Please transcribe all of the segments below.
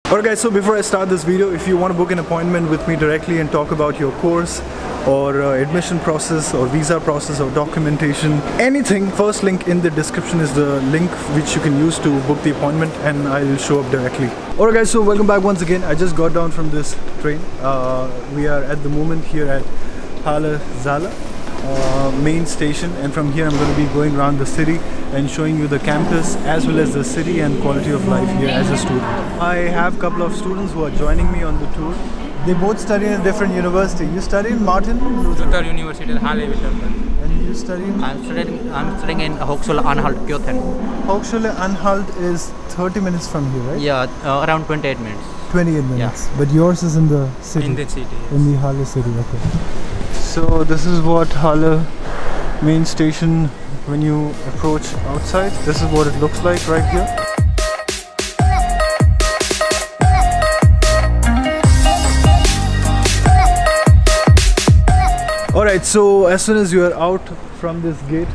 Alright guys, so before I start this video, if you want to book an appointment with me directly and talk about your course or admission process or visa process or documentation, anything, first link in the description is the link which you can use to book the appointment and I'll show up directly. Alright guys, so welcome back once again. I just got down from this train. We are at the moment here at Halle main station, and from here I'm going to be going around the city and showing you the campus as well as the city and quality of life here as a student. I have a couple of students who are joining me on the tour. They both study in a different university. You study in Martin Luther University, Halle. And you study in? I'm studying in Hochschule Anhalt, Köthen. Hochschule Anhalt is 30 minutes from here, right? Yeah, around 28 minutes. 28 minutes. Yeah. But yours is in the city? In the city, yes. In the Halle city, okay. So this is what Halle main station, when you approach outside, this is what it looks like right here. Alright, so as soon as you are out from this gate,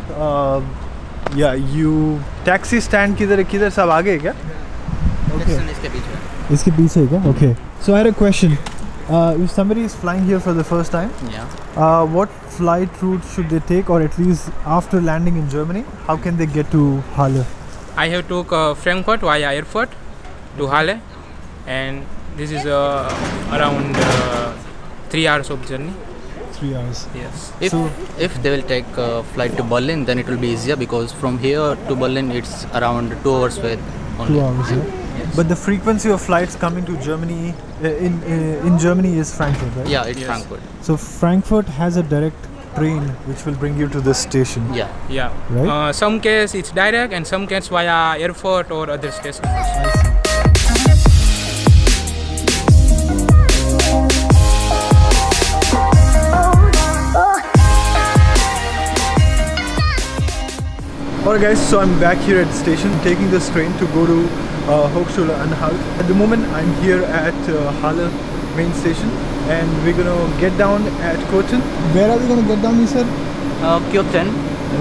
yeah, you taxi stand किधर सब आगे क्या? Okay. इसके पीछे है क्या? Okay. So I had a question. If somebody is flying here for the first time, yeah, what flight route should they take, or at least after landing in Germany, how can they get to Halle? I have took Frankfurt via airport to Halle, and this is around 3 hours of journey. 3 hours. Yes. If they will take flight to Berlin, then it will be easier, because from here to Berlin it's around 2 hours with only. 2 hours, yeah. Yes. But the frequency of flights coming to Germany, in Germany is Frankfurt, right? Yeah, it's Yes. Frankfurt. So Frankfurt has a direct train which will bring you to this station. Yeah. Yeah. Right? Some case it's direct, and some case via airport or other stations. I see. Alright guys, so I'm back here at the station, taking this train to go to Hochschule Anhalt. At the moment I'm here at Halle main station, and we're gonna get down at Köthen. Where are we gonna get down, you said? Köthen,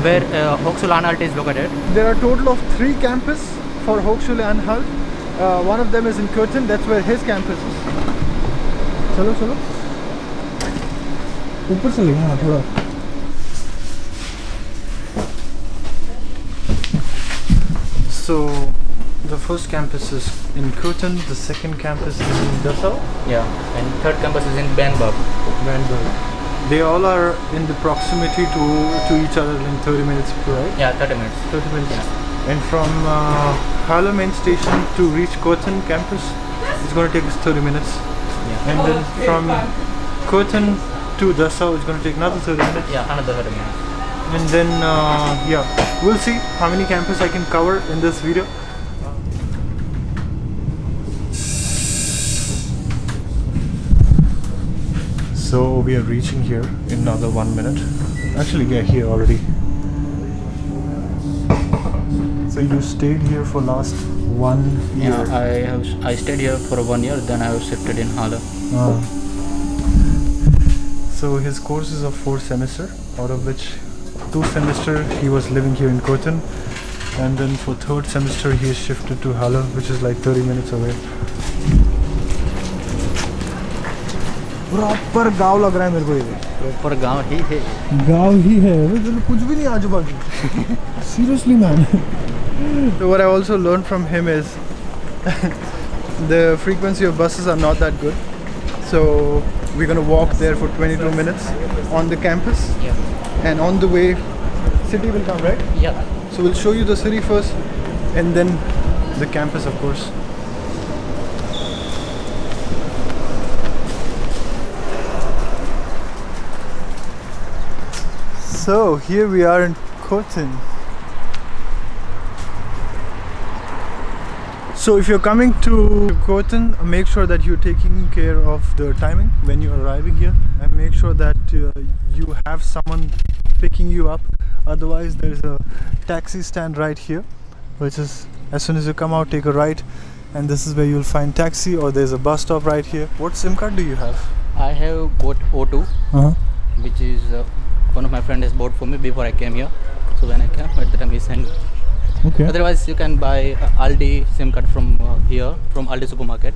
where Hochschule Anhalt is located. There are a total of 3 campuses for Hochschule Anhalt. One of them is in Köthen, that's where his campus is. Chalo, chalo. ऊपर से लेंगे हाँ थोड़ा. So the first campus is in Köthen, the second campus is in Dessau. Yeah, and third campus is in Bernburg. They all are in the proximity to each other in 30 minutes, right? Yeah, 30 minutes. 30 minutes. Yeah. And from Halle main station to reach Köthen campus, it's going to take us 30 minutes. Yeah. And then from Köthen to Dessau, it's going to take another 30 minutes. Yeah, another 30 minutes. And then yeah, we'll see how many campuses I can cover in this video. So we are reaching here in another 1 minute. Actually, we are here already. So you stayed here for last 1 year? Yeah, I stayed here for 1 year, then I was shifted in Halle. So his course is of 4 semesters, out of which 2 semesters he was living here in Köthen, and then for 3rd semester he is shifted to Halle, which is like 30 minutes away. Proper गांव लग रहा है मेरे को ये. Proper गांव ही है. गांव ही है, कुछ भी नहीं आजू बाजू. Seriously, man. So what I also learned from him is the frequency of buses are not that good. So we're gonna walk there for 22 minutes on the campus. Yeah. And on the way, city will come, right? Yeah. So we'll show you the city first, and then the campus, of course. So here we are in Köthen. So if you're coming to Köthen, make sure that you're taking care of the timing when you're arriving here, and make sure that you have someone picking you up. Otherwise there's a taxi stand right here, which is, as soon as you come out, take a right, and this is where you'll find taxi, or there's a bus stop right here. What SIM card do you have? I have bought O2, which is one of my friends has bought for me before I came here. So when I came, at the time he sent Okay. Otherwise, you can buy Aldi SIM card from here, from Aldi supermarket,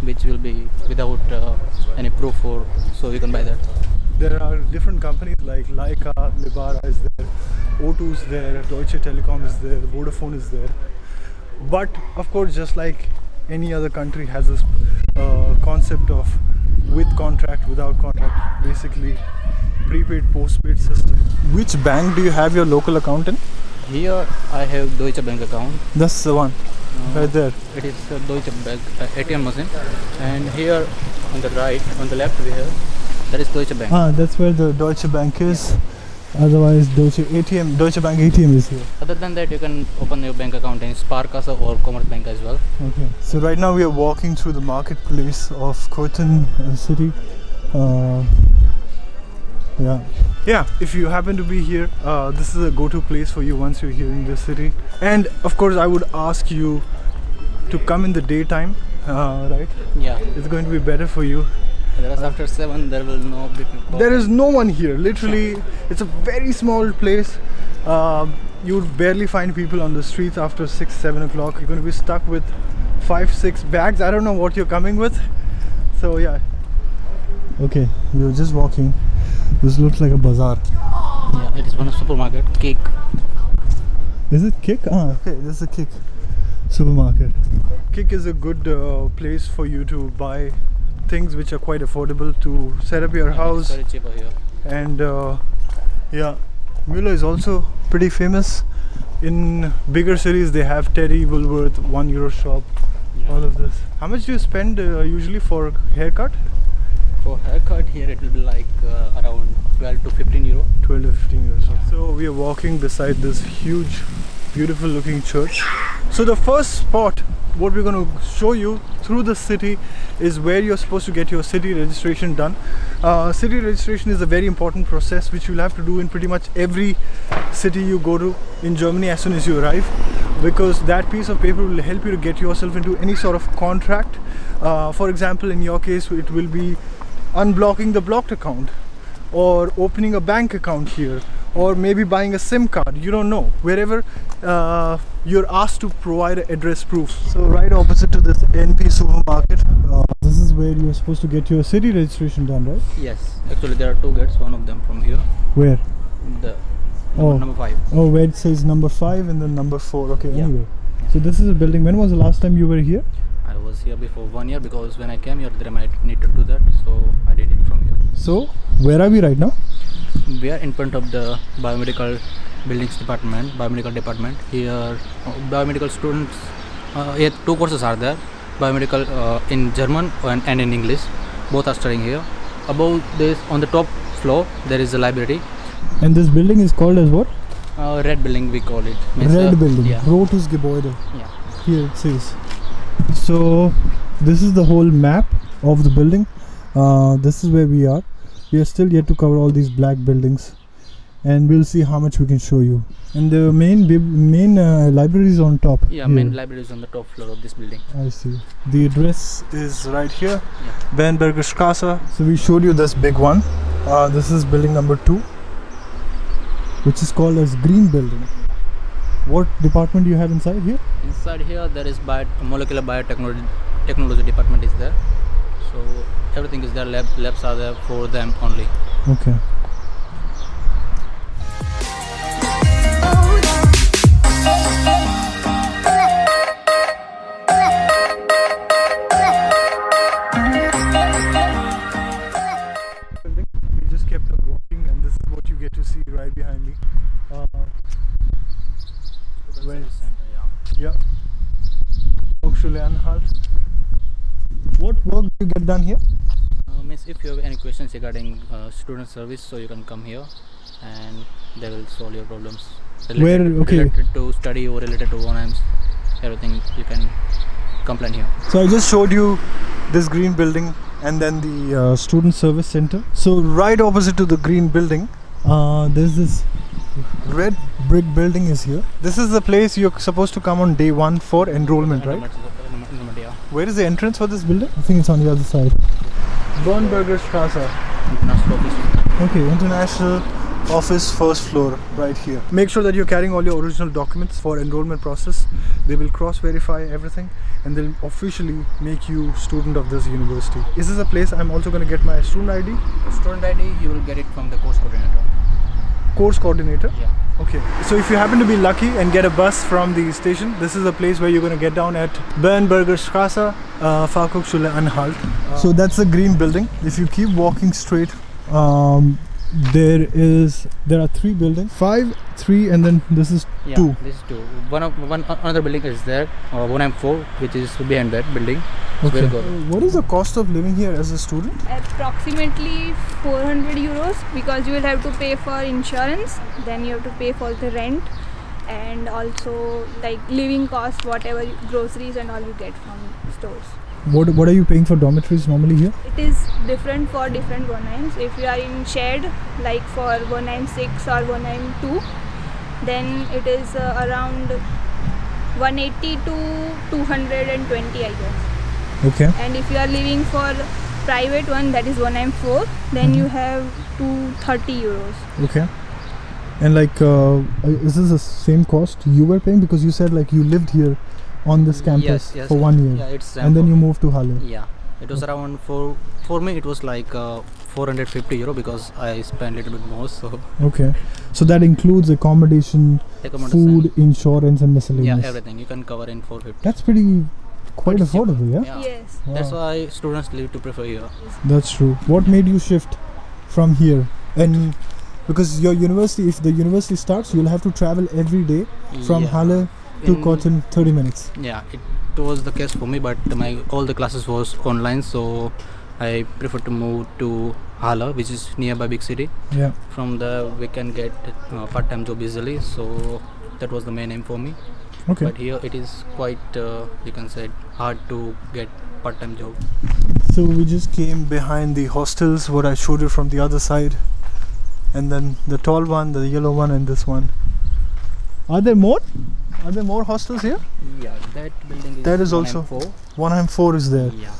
which will be without any proof, or so you can buy that. There are different companies like Leica, Libara is there, O2 is there, Deutsche Telekom is there, Vodafone is there. But of course, just like any other country has this concept of with contract, without contract, basically prepaid, postpaid system. Which bank do you have your local account in? Here I have Deutsche Bank account. That's the one, right there. It is Deutsche Bank ATM machine, and here on the right, on the left we have, that is Deutsche Bank. Ah, that's where the Deutsche Bank is. Otherwise, Deutsche Bank ATM is here. Other than that, you can open your bank account in Sparkasse or Commerzbank as well. Okay. So right now we are walking through the marketplace of Köthen city. Yeah. If you happen to be here, this is a go-to place for you once you're here in the city. And of course, I would ask you to come in the daytime, right? Yeah. It's going to be better for you. Whereas after 7, there will no be people. There is no one here. Literally, it's a very small place. You would barely find people on the streets after 6-7 o'clock. You're going to be stuck with 5-6 bags. I don't know what you're coming with. So yeah. Okay, we were just walking. This looks like a bazaar. Yeah, it is one of supermarket. Cake. Is it Kick? Ah, okay, this is a Kick supermarket. Kick is a good place for you to buy things which are quite affordable to set up your house. It's very cheaper here. And yeah, Müller is also pretty famous. In bigger cities they have Teddy, Woolworth, €1 shop, all of this. How much do you spend usually for haircut? For haircut here it will be like around 12 to 15 euro. 12 to 15 euros. Yeah. So we are walking beside this huge, beautiful looking church. So the first spot, what we're going to show you through the city, is where you're supposed to get your city registration done. City registration is a very important process which you'll have to do in pretty much every city you go to in Germany as soon as you arrive, because that piece of paper will help you to get yourself into any sort of contract. For example, in your case it will be unblocking the blocked account, or opening a bank account here, or maybe buying a SIM card. You don't know. Wherever you're asked to provide an address proof. So right opposite to this NP supermarket, this is where you're supposed to get your city registration done, right? Yes, actually there are 2 gates, one of them from here. Where? The number 5. Oh, where it says number 5 and then number 4. Okay, Yeah. anyway. So this is a building. When was the last time you were here? I was here before 1 year, because when I came here there might need to do that, so I did it from here. So where are we right now? We are in front of the biomedical buildings department, biomedical department. Here biomedical students, here 2 courses are there, biomedical in German and in English. Both are studying here. Above this, on the top floor, there is a library. And this building is called as what? Red building we call it. Red building. Yeah. Rotes Gebäude. Yeah. Here it says. So this is the whole map of the building. This is where we are. We are still yet to cover all these black buildings, and we'll see how much we can show you. And the main library is on top. Yeah, here. main library is on the top floor of this building. I see. The address is right here, Yeah. Bernburg Straße. So we showed you this big one. This is building number 2, which is called as Green Building. What department do you have inside here? Inside here there is molecular biotechnology department is there. So everything is there. Labs are there for them only. Okay. We just kept on walking, and this is what you get to see right behind me. Yeah. Hochschule Anhalt. What work do you get done here? Miss, if you have any questions regarding student service, so you can come here and they will solve your problems related to study or related to ONMs. Everything you can complain here. So I just showed you this green building and then the student service center. So right opposite to the green building, there's this red brick building is here. This is the place you're supposed to come on day 1 for enrollment, right? Yeah. Where is the entrance for this building? I think it's on the other side. Bernburg Straße. International office. Okay, International office first floor right here. Make sure that you're carrying all your original documents for enrollment process. They will cross-verify everything and they'll officially make you student of this university. Is this a place I'm also going to get my student ID? Student ID, you will get it from the course coordinator. Course coordinator? Yeah. Okay, so if you happen to be lucky and get a bus from the station, this is a place where you're going to get down at Bernburger Straße, Hochschule Anhalt. So that's the green building. If you keep walking straight, there are 3 buildings, 5, 3, and then this is 2. This is 2. Another building is there, 194, which is behind that building. Okay. What is the cost of living here as a student? Approximately 400 euros, because you will have to pay for insurance, then you have to pay for the rent, and also like living costs, whatever groceries and all you get from stores. What are you paying for dormitories normally here? It is different for different 190s. If you are in shared, like for 196 or 192, then it is around 180 to 220, I guess. Okay. And if you are living for private one, that is 194, then you have 230 euros. Okay. And like, is this the same cost you were paying? Because you said like you lived here on this campus for 1 year. Yeah, it's and then you moved to Halle. Yeah, it was around for me it was like 450 euro, because I spent a little bit more. So okay, so that includes accommodation, food, insurance, and miscellaneous. Yeah, everything you can cover in 450. That's quite affordable, yeah? Yes. Wow. That's why students live to prefer here. That's true. What made you shift from here? And because your university, if the university starts, you'll have to travel every day from Halle to Köthen, 30 minutes. Yeah, it was the case for me, but all the classes was online, so I prefer to move to Halle, which is nearby big city. Yeah. From there we can get part-time job easily, so that was the main aim for me. Okay. But here it is quite, you can say, hard to get part-time job. So we just came behind the hostels, what I showed you from the other side, and then the tall one, the yellow one, and this one. Are there more? Are there more hostels here? Yeah, that building is. That is also 194 is there. Yeah.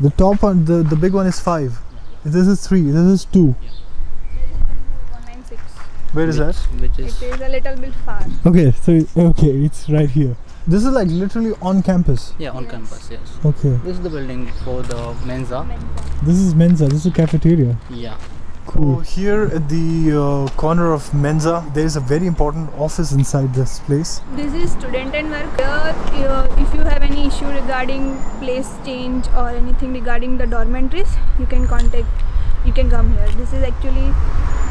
The top one, the big one is 5. This is 3. This is 2. Yeah. 196. Where is that? Which is. It is a little bit far. Okay, so it's right here. This is like literally on campus. Yeah, on campus. Yes. Okay. This is the building for the Mensa. This is Mensa. This is cafeteria. Yeah. Cool. So here at the corner of Mensa, there is a very important office inside this place. This is student and work. Here, if you have any issue regarding place change or anything regarding the dormitories, you can come here. This is actually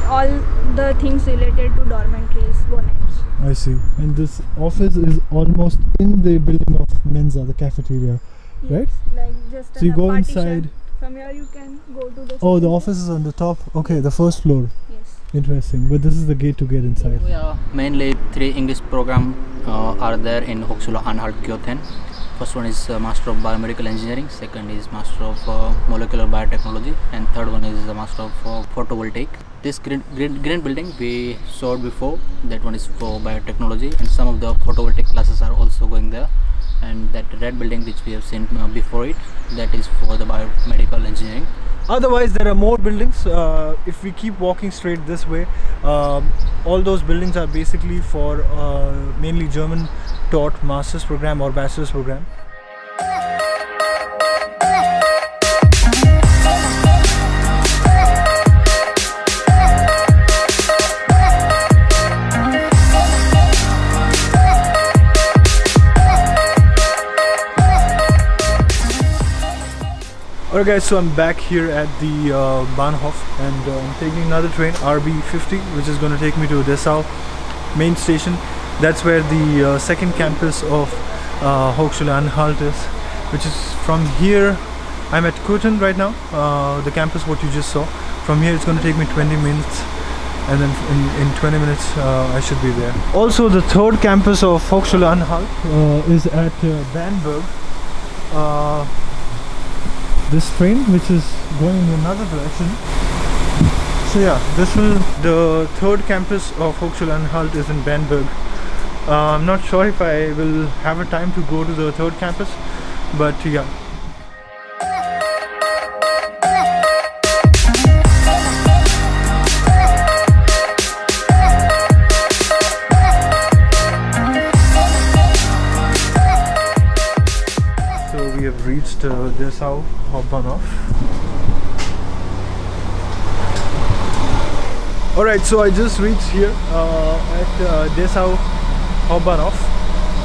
all the things related to dormitories, bonums. I see. And this office is almost in the building of Mensa, the cafeteria, Yes, right? like just So you go partition. inside. From here you can go to the. Oh, the office is on the top. Okay, the first floor. Yes. Interesting. But this is the gate to get inside. Yeah, mainly 3 English program are there in Hochschule Anhalt Köthen. First one is Master of Biomedical Engineering, second is Master of Molecular Biotechnology, and third one is the Master of Photovoltaic. This green building we saw before, that one is for biotechnology, and some of the photovoltaic classes are also going there. And that red building which we have seen before it, that is for the biomedical engineering. Otherwise there are more buildings. If we keep walking straight this way, all those buildings are basically for mainly German taught master's program or bachelor's program. Alright guys, so I'm back here at the Bahnhof, and I'm taking another train, RB50, which is going to take me to Dessau main station. That's where the second campus of Hochschule Anhalt is, which is from here. I'm at Köthen right now, the campus what you just saw. From here it's going to take me 20 minutes, and then in 20 minutes I should be there. Also the third campus of Hochschule Anhalt is at Bernburg. This train which is going in another direction. So yeah, the third campus of Hochschule Anhalt is in Bernburg. I'm not sure if I will have a time to go to the third campus, but yeah. Dessau Hauptbahnhof. Alright, so I just reached here at Dessau Hauptbahnhof,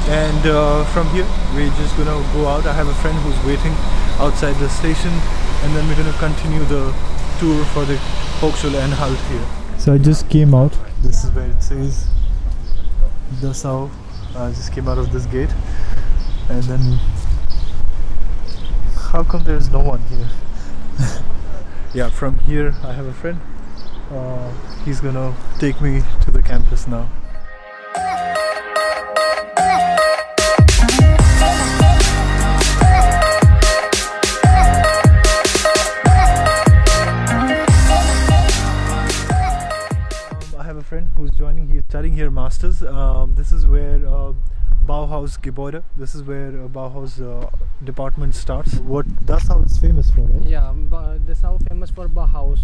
and from here we're just gonna go out. I have a friend who's waiting outside the station, and then we're gonna continue the tour for the Hochschule Anhalt here. So I just came out. This is where it says Dessau. I just came out of this gate, and then how come there's no one here? Yeah, from here I have a friend. He's gonna take me to the campus now. I have a friend who's joining. He's studying here masters. This is where Bauhaus Gebäude. This is where Bauhaus department starts. What Dessau is famous for, right? Yeah, Dessau famous for Bauhaus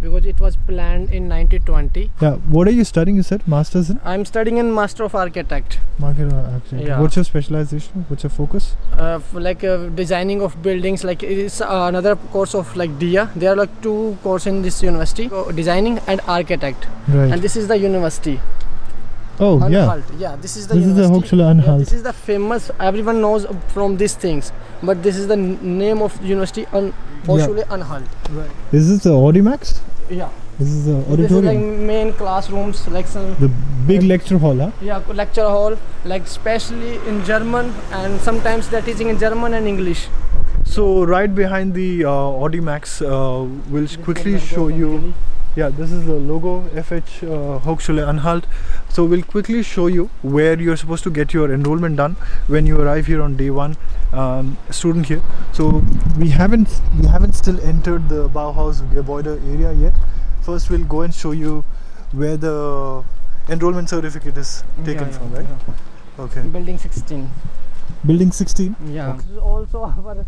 because it was planned in 1920. Yeah. What are you studying? You said masters in? I'm studying in Master of Architect. Yeah. What's your specialization? What's your focus? Designing of buildings. Like it's another course of like DIA. There are like two courses in this university: designing and architect. Right. And this is the university. Oh, Anhalt. Yeah, this is the This university. is the Hochschule Anhalt. Yeah, this is the famous, everyone knows from these things, but this is the name of university, Hochschule Anhalt. Right. Is this the Audimax? Yeah. This is the auditorium? This is like main classrooms, like some... The big lecture hall, huh? Yeah, lecture hall, like especially in German, and sometimes they're teaching in German and English. So right behind the Audimax, we'll quickly show you. Yeah, this is the logo, FH Hochschule Anhalt. So we'll quickly show you where you're supposed to get your enrollment done when you arrive here on day one, student here. So we haven't still entered the Bauhaus Gebäude area yet. First we'll go and show you where the enrollment certificate is taken from, right? Yeah. Okay. Building 16. Building 16? Yeah. Okay. This is also our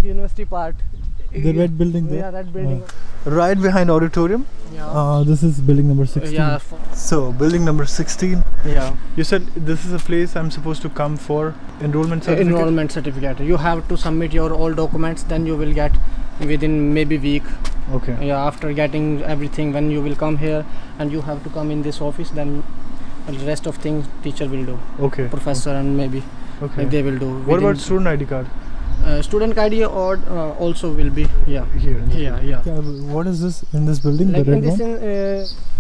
university part. The red building there? Yeah, that building. Right behind auditorium? Yeah. This is building number 16. Yeah. So, building number 16. Yeah. You said this is a place I'm supposed to come for enrollment certificate? Enrollment certificate. You have to submit your all documents, then you will get within maybe week. Okay. Yeah, after getting everything, when you will come here and you have to come in this office, then the rest of things teacher will do. Okay. Professor and maybe like they will do. What about student ID card? Student ID or also will be here. Yeah. What is this in this building? Like the red in this one?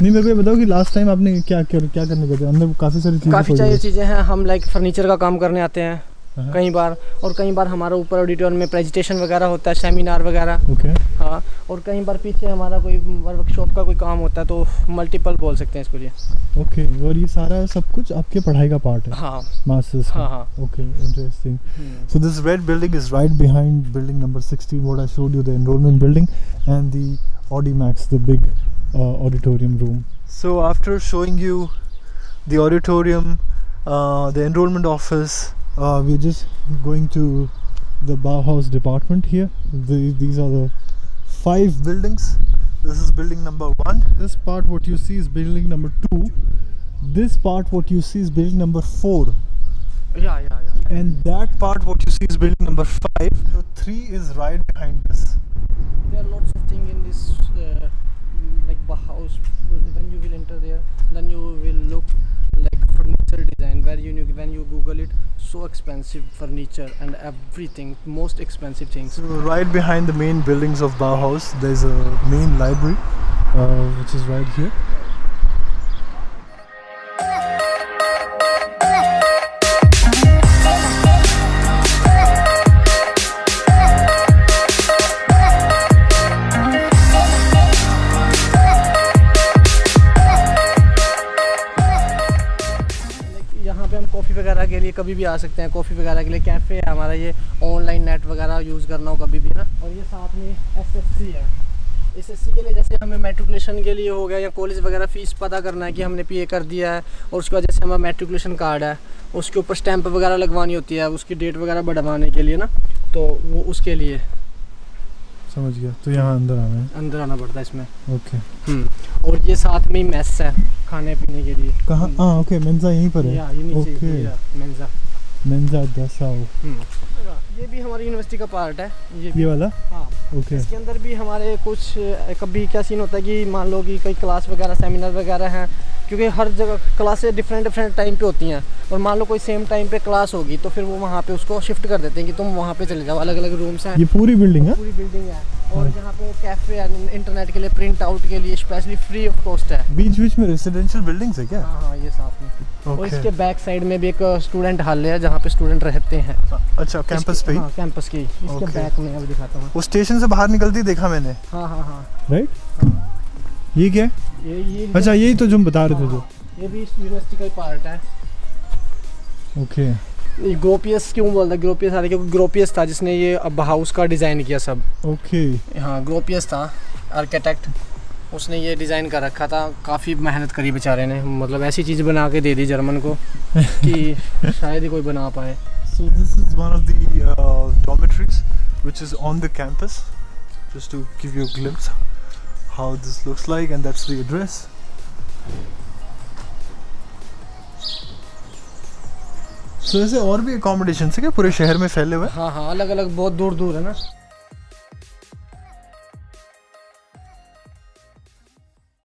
नहीं मेरे को ये बताओ कि last time आपने क्या करने गए थे? अंदर काफी सारी चीजें हैं. हम like फर्नीचर का काम करने आते हैं कई बार हमारा ऊपर ऑडिटोरियम में प्रेजेंटेशन वगैरह होता है, सेमिनार वगैरह. हाँ, और कई बार पीछे हमारा कोई वर्कशॉप का कोई काम होता है, तो मल्टीपल बोल सकते हैं इसको लिए. ओके. और ये सारा सब कुछ आपके पढ़ाई का पार्ट है? हाँ. मास्टर्स. हाँ. Okay, interesting. So this red building is right behind building number 16, what I showed you, the enrollment building, and the Audimax, the big auditorium room. So after showing you the auditorium, the enrollment office, we're just going to the Bauhaus department here. These are the 5 buildings. This is building number 1. This part what you see is building number 2. This part what you see is building number 4. Yeah. And that part what you see is building number 5. So 3 is right behind this. There are lots of things in this like Bauhaus. When you will enter there, then you will look like furniture design, where when you Google it, so expensive furniture and everything, most expensive things. So right behind the main buildings of Bauhaus, there's a main library, which is right here. Coffee वगैरह के लिए कभी भी आ सकते हैं. Coffee वगैरह के लिए कैफ़े है हमारा, ये ऑनलाइन नेट वगैरह यूज़ करना हो कभी भी ना. और ये साथ में एसएससी है. एसएससी के लिए जैसे हमें मैट्रिकुलेशन के लिए हो गया या कॉलेज वगैरह फ़ीस पता करना है कि हमने पे कर दिया है, और उसके बाद जैसे हमारा मैट्रिकुलेशन कार्ड है, उसके ऊपर स्टैंप वगैरह लगवानी होती है, उसकी डेट वगैरह बढ़वाने के लिए ना, तो वो उसके लिए. समझ गया. तो यहाँ अंदर आना पड़ता है इसमें. ओके. और ये साथ में ही मेस है खाने पीने के लिए. कहाँ? ओके, मेंजा यहीं पर है. ये नीचे. ओके. मेंजा. मेंजा दसाऊ। ये भी हमारी यूनिवर्सिटी का पार्ट है। ये वाला? हाँ ओके। इसके अंदर भी हमारे कुछ कभी क्या सीन होता है कि मान लो कि कोई क्लास वगैरह सेमिनार वगैरह हैं, क्योंकि हर जगह क्लासें डिफरेंट टाइम पे होती हैं, और मान लो कोई सेम टाइम पे क्लास होगी तो फिर वो वहाँ पे उसको शिफ्ट कर देते हैं कि तुम वहाँ पे चले जाओ। अलग अलग रूम्स हैं। ये पूरी बिल्डिंग है? पूरी बिल्डिंग है। और यहाँ पे कैफे है इंटरनेट के लिए, प्रिंट आउट के लिए स्पेशली फ्री ऑफ कॉस्ट है। बीच में रेजिडेंशियल बिल्डिंग्स है क्या? हाँ ये साथ में। और इसके बैक साइड में भी एक स्टूडेंट हॉल है जहाँ पे स्टूडेंट रहते हैं। अच्छा, कैंपस पे? हाँ कैंपस की। इसके बैक में अब दिखाता हूँ। वो स्टेशन से बाहर निकलती देखा मैंने। हाँ राइट। ये क्या है? ये अच्छा, यही तो जो हम बता रहे थे। जो ये भी यूनिवर्सिटी का ही पार्ट है। ओके। ग्रोपियस क्यों बोलता है? ग्रोपियस आ रहा है क्योंकि ग्रोपियस था जिसने ये अब हाउस का डिज़ाइन किया सब। ओके। हाँ ग्रोपियस था आर्किटेक्ट, उसने ये डिज़ाइन कर रखा था। काफ़ी मेहनत करी बेचारे ने, मतलब ऐसी चीज़ बना के दे दी जर्मन को कि शायद ही कोई बना पाए। So this is one of the dormitories which is on the campus, just to give you a glimpse how this looks like, and that's the address. So ऐसे और भी accommodations है क्या पूरे शहर में फैले हुए? हाँ अलग अलग बहुत दूर दूर है ना।